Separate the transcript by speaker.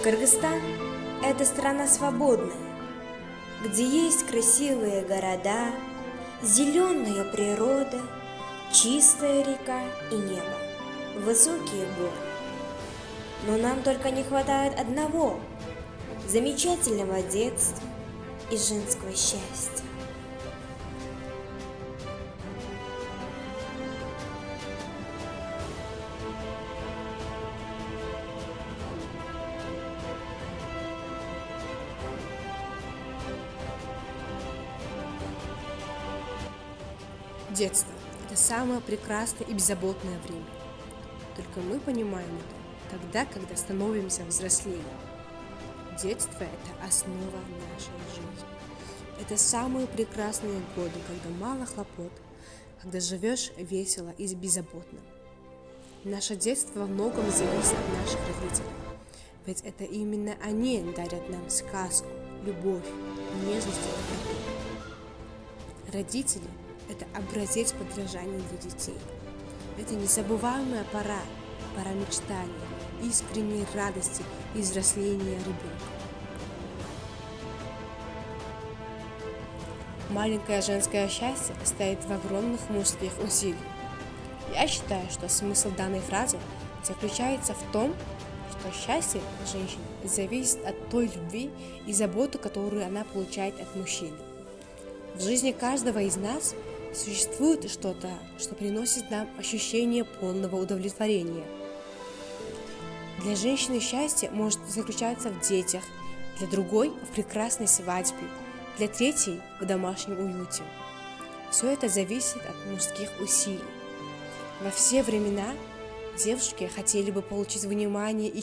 Speaker 1: Кыргызстан– это страна свободная, где есть красивые города, зеленая природа, чистая река и небо, высокие горы. Но нам только не хватает одного – замечательного детства и женского счастья.
Speaker 2: Детство– это самое прекрасное и беззаботное время. Только мы понимаем это тогда, когда становимся взрослее. Детство – это основа нашей жизни. Это самые прекрасные годы, когда мало хлопот, когда живешь весело и беззаботно. Наше детство во многом зависит от наших родителей, ведь это именно они дарят нам сказку, любовь, нежность и доброту. Родители – это образец подражания для детей. Это незабываемая пора мечтания, искренней радости и взросления ребенка. Маленькое женское счастье стоит в огромных мужских усилиях. Я считаю, что смысл данной фразы заключается в том, что счастье женщины зависит от той любви и заботы, которую она получает от мужчины. В жизни каждого из нас существует что-то, что приносит нам ощущение полного удовлетворения. Для женщины счастье может заключаться в детях, для другой – в прекрасной свадьбе, для третьей – в домашнем уюте. Все это зависит от мужских усилий. Во все времена девушки хотели бы получить внимание и